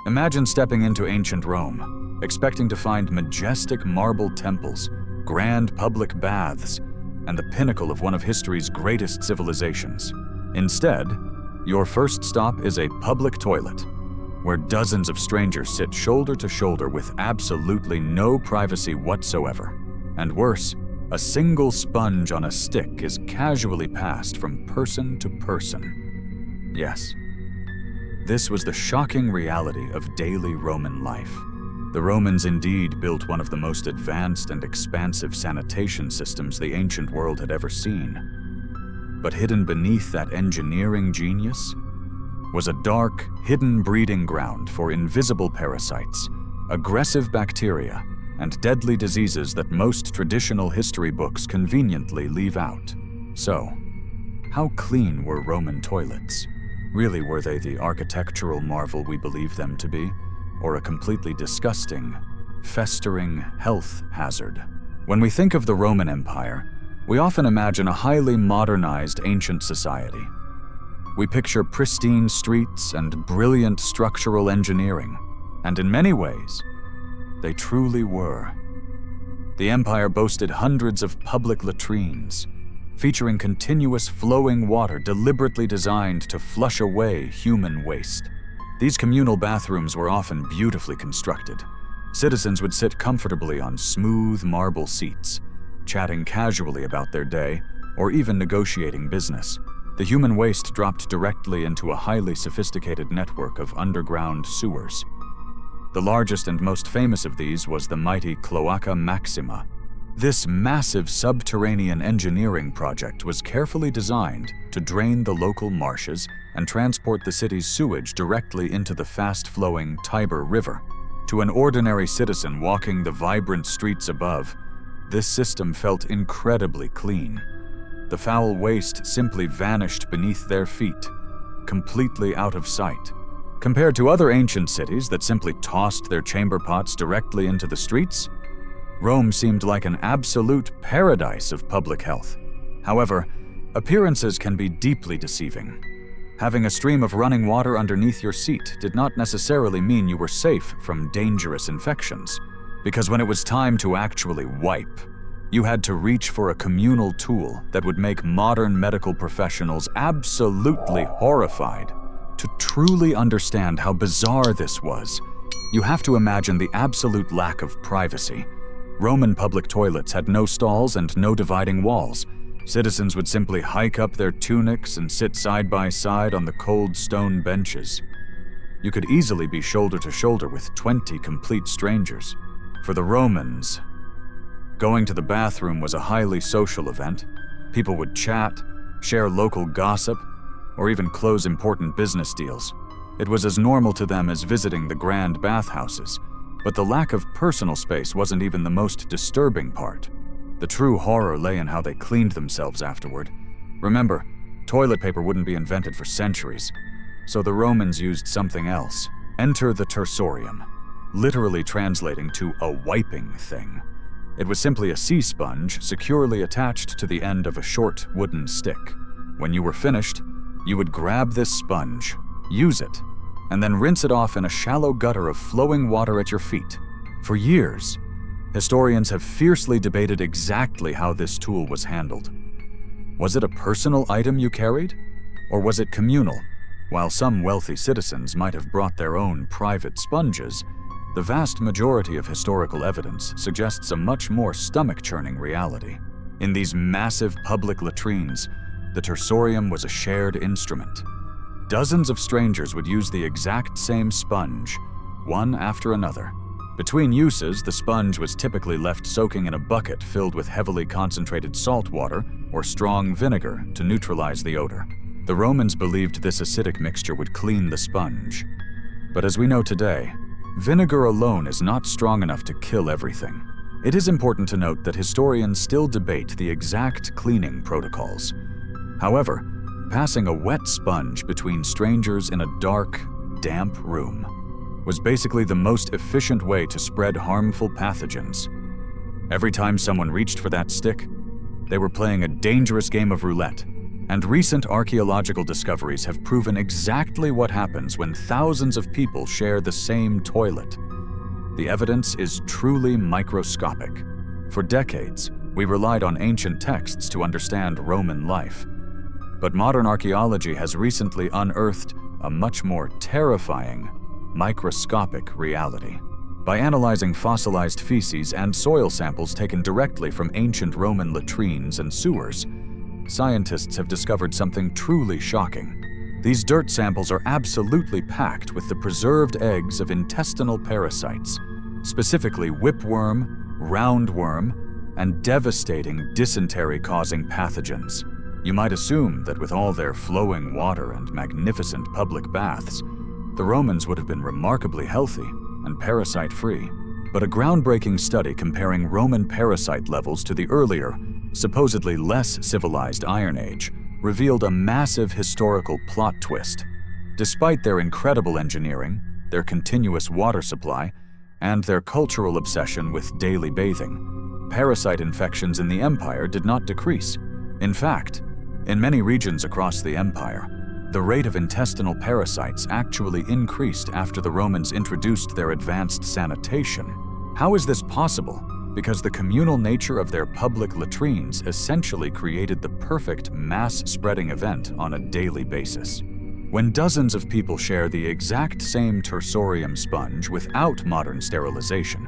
Imagine stepping into ancient Rome, expecting to find majestic marble temples, grand public baths, and the pinnacle of one of history's greatest civilizations. Instead, your first stop is a public toilet, where dozens of strangers sit shoulder to shoulder with absolutely no privacy whatsoever. And worse, a single sponge on a stick is casually passed from person to person. Yes, this was the shocking reality of daily Roman life. The Romans indeed built one of the most advanced and expansive sanitation systems the ancient world had ever seen. But hidden beneath that engineering genius was a dark, hidden breeding ground for invisible parasites, aggressive bacteria, and deadly diseases that most traditional history books conveniently leave out. So, how clean were Roman toilets? Really, were they the architectural marvel we believe them to be, or a completely disgusting, festering health hazard? When we think of the Roman Empire, we often imagine a highly modernized ancient society. We picture pristine streets and brilliant structural engineering, and in many ways, they truly were. The empire boasted hundreds of public latrines, featuring continuous flowing water deliberately designed to flush away human waste. These communal bathrooms were often beautifully constructed. Citizens would sit comfortably on smooth marble seats, chatting casually about their day, or even negotiating business. The human waste dropped directly into a highly sophisticated network of underground sewers. The largest and most famous of these was the mighty Cloaca Maxima. This massive subterranean engineering project was carefully designed to drain the local marshes and transport the city's sewage directly into the fast-flowing Tiber River. To an ordinary citizen walking the vibrant streets above, this system felt incredibly clean. The foul waste simply vanished beneath their feet, completely out of sight. Compared to other ancient cities that simply tossed their chamber pots directly into the streets, Rome seemed like an absolute paradise of public health. However, appearances can be deeply deceiving. Having a stream of running water underneath your seat did not necessarily mean you were safe from dangerous infections, because when it was time to actually wipe, you had to reach for a communal tool that would make modern medical professionals absolutely horrified. To truly understand how bizarre this was, you have to imagine the absolute lack of privacy. Roman public toilets had no stalls and no dividing walls. Citizens would simply hike up their tunics and sit side by side on the cold stone benches. You could easily be shoulder to shoulder with 20 complete strangers. For the Romans, going to the bathroom was a highly social event. People would chat, share local gossip, or even close important business deals. It was as normal to them as visiting the grand bathhouses. But the lack of personal space wasn't even the most disturbing part. The true horror lay in how they cleaned themselves afterward. Remember, toilet paper wouldn't be invented for centuries, so the Romans used something else. Enter the Tersorium, literally translating to a wiping thing. It was simply a sea sponge securely attached to the end of a short wooden stick. When you were finished, you would grab this sponge, use it, and then rinse it off in a shallow gutter of flowing water at your feet. For years, historians have fiercely debated exactly how this tool was handled. Was it a personal item you carried, or was it communal? While some wealthy citizens might have brought their own private sponges, the vast majority of historical evidence suggests a much more stomach-churning reality. In these massive public latrines, the Tersorium was a shared instrument. Dozens of strangers would use the exact same sponge, one after another. Between uses, the sponge was typically left soaking in a bucket filled with heavily concentrated salt water or strong vinegar to neutralize the odor. The Romans believed this acidic mixture would clean the sponge. But as we know today, vinegar alone is not strong enough to kill everything. It is important to note that historians still debate the exact cleaning protocols. However, passing a wet sponge between strangers in a dark, damp room was basically the most efficient way to spread harmful pathogens. Every time someone reached for that stick, they were playing a dangerous game of roulette, And recent archaeological discoveries have proven exactly what happens when thousands of people share the same toilet. The evidence is truly microscopic. For decades, we relied on ancient texts to understand Roman life. But modern archaeology has recently unearthed a much more terrifying, microscopic reality. By analyzing fossilized feces and soil samples taken directly from ancient Roman latrines and sewers, scientists have discovered something truly shocking. These dirt samples are absolutely packed with the preserved eggs of intestinal parasites, specifically whipworm, roundworm, and devastating dysentery-causing pathogens. You might assume that with all their flowing water and magnificent public baths, the Romans would have been remarkably healthy and parasite-free. But a groundbreaking study comparing Roman parasite levels to the earlier, supposedly less civilized Iron Age revealed a massive historical plot twist. Despite their incredible engineering, their continuous water supply, and their cultural obsession with daily bathing, parasite infections in the empire did not decrease. In fact, in many regions across the empire, the rate of intestinal parasites actually increased after the Romans introduced their advanced sanitation. How is this possible? Because the communal nature of their public latrines essentially created the perfect mass-spreading event on a daily basis. When dozens of people share the exact same Tersorium sponge without modern sterilization,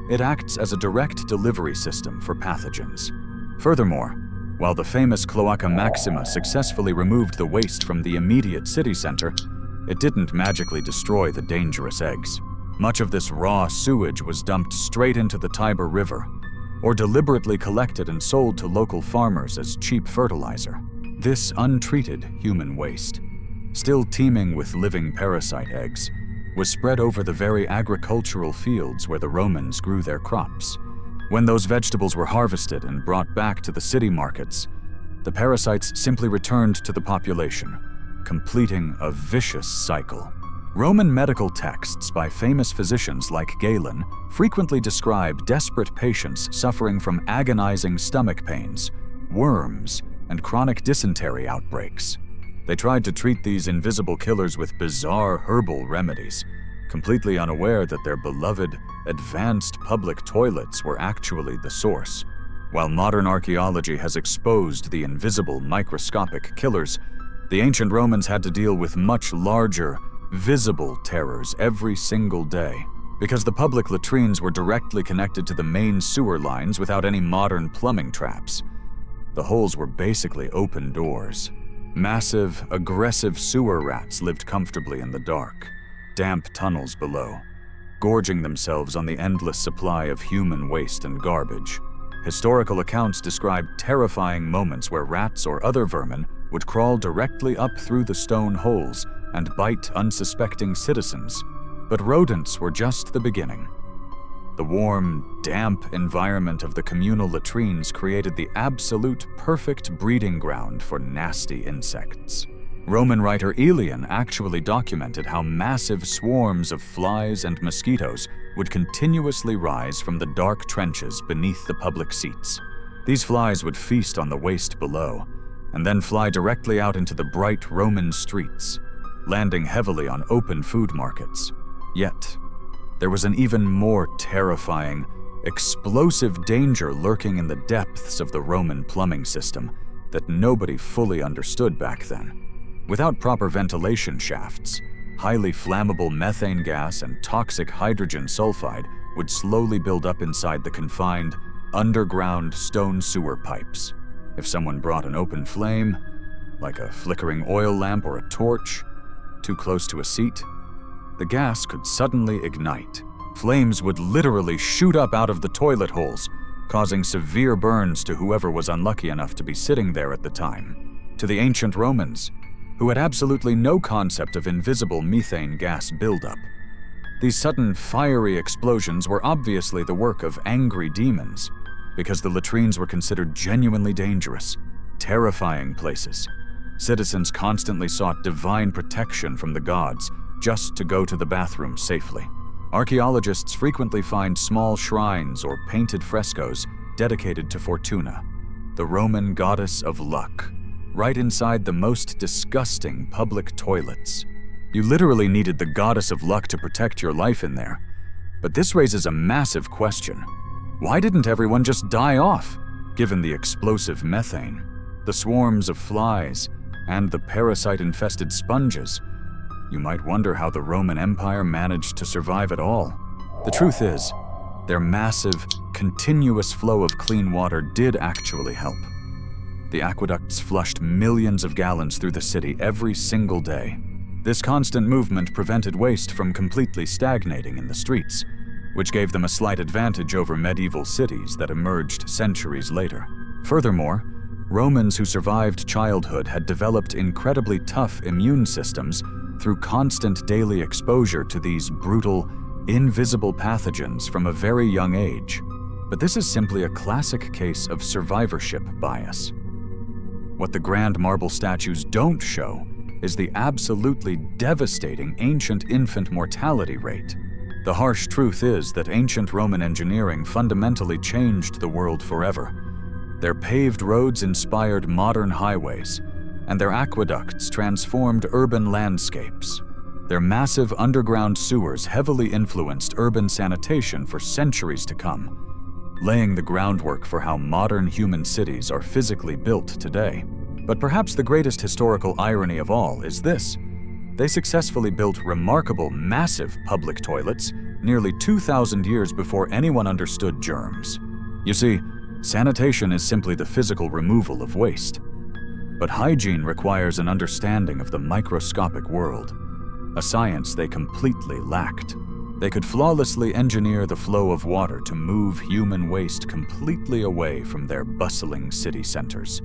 it acts as a direct delivery system for pathogens. Furthermore, while the famous Cloaca Maxima successfully removed the waste from the immediate city center, it didn't magically destroy the dangerous eggs. Much of this raw sewage was dumped straight into the Tiber River, or deliberately collected and sold to local farmers as cheap fertilizer. This untreated human waste, still teeming with living parasite eggs, was spread over the very agricultural fields where the Romans grew their crops. When those vegetables were harvested and brought back to the city markets, the parasites simply returned to the population, completing a vicious cycle. Roman medical texts by famous physicians like Galen frequently describe desperate patients suffering from agonizing stomach pains, worms, and chronic dysentery outbreaks. They tried to treat these invisible killers with bizarre herbal remedies, completely unaware that their beloved, advanced public toilets were actually the source. While modern archaeology has exposed the invisible microscopic killers, the ancient Romans had to deal with much larger, visible terrors every single day. Because the public latrines were directly connected to the main sewer lines without any modern plumbing traps, the holes were basically open doors. Massive, aggressive sewer rats lived comfortably in the dark, damp tunnels below, gorging themselves on the endless supply of human waste and garbage. Historical accounts describe terrifying moments where rats or other vermin would crawl directly up through the stone holes and bite unsuspecting citizens. But rodents were just the beginning. The warm, damp environment of the communal latrines created the absolute perfect breeding ground for nasty insects. Roman writer Aelian actually documented how massive swarms of flies and mosquitoes would continuously rise from the dark trenches beneath the public seats. These flies would feast on the waste below, and then fly directly out into the bright Roman streets, landing heavily on open food markets. Yet, there was an even more terrifying, explosive danger lurking in the depths of the Roman plumbing system that nobody fully understood back then. Without proper ventilation shafts, highly flammable methane gas and toxic hydrogen sulfide would slowly build up inside the confined, underground stone sewer pipes. If someone brought an open flame, like a flickering oil lamp or a torch, too close to a seat, the gas could suddenly ignite. Flames would literally shoot up out of the toilet holes, causing severe burns to whoever was unlucky enough to be sitting there at the time. To the ancient Romans, who had absolutely no concept of invisible methane gas buildup, these sudden fiery explosions were obviously the work of angry demons, because the latrines were considered genuinely dangerous, terrifying places. Citizens constantly sought divine protection from the gods just to go to the bathroom safely. Archaeologists frequently find small shrines or painted frescoes dedicated to Fortuna, the Roman goddess of luck. right inside the most disgusting public toilets. You literally needed the goddess of luck to protect your life in there. But this raises a massive question. Why didn't everyone just die off, given the explosive methane, the swarms of flies, and the parasite-infested sponges? You might wonder how the Roman Empire managed to survive at all. The truth is, their massive, continuous flow of clean water did actually help. The aqueducts flushed millions of gallons through the city every single day. This constant movement prevented waste from completely stagnating in the streets, which gave them a slight advantage over medieval cities that emerged centuries later. Furthermore, Romans who survived childhood had developed incredibly tough immune systems through constant daily exposure to these brutal, invisible pathogens from a very young age. But this is simply a classic case of survivorship bias. What the grand marble statues don't show is the absolutely devastating ancient infant mortality rate. The harsh truth is that ancient Roman engineering fundamentally changed the world forever. Their paved roads inspired modern highways, and their aqueducts transformed urban landscapes. Their massive underground sewers heavily influenced urban sanitation for centuries to come, laying the groundwork for how modern human cities are physically built today. But perhaps the greatest historical irony of all is this. They successfully built remarkable, massive public toilets nearly 2,000 years before anyone understood germs. You see, sanitation is simply the physical removal of waste. But hygiene requires an understanding of the microscopic world, a science they completely lacked. They could flawlessly engineer the flow of water to move human waste completely away from their bustling city centers,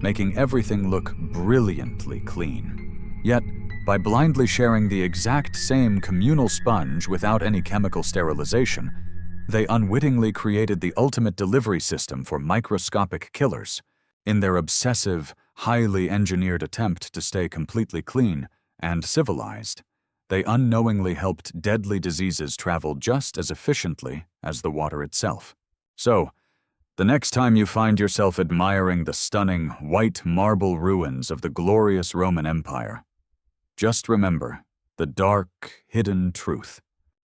making everything look brilliantly clean. Yet, by blindly sharing the exact same communal sponge without any chemical sterilization, they unwittingly created the ultimate delivery system for microscopic killers. In their obsessive, highly engineered attempt to stay completely clean and civilized, they unknowingly helped deadly diseases travel just as efficiently as the water itself. So, the next time you find yourself admiring the stunning white marble ruins of the glorious Roman Empire, just remember the dark, hidden truth.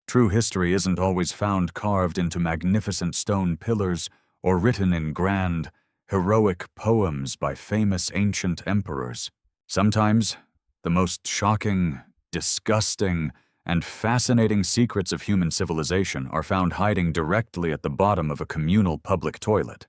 True history isn't always found carved into magnificent stone pillars or written in grand, heroic poems by famous ancient emperors. Sometimes, the most shocking, disgusting, and fascinating secrets of human civilization are found hiding directly at the bottom of a communal public toilet.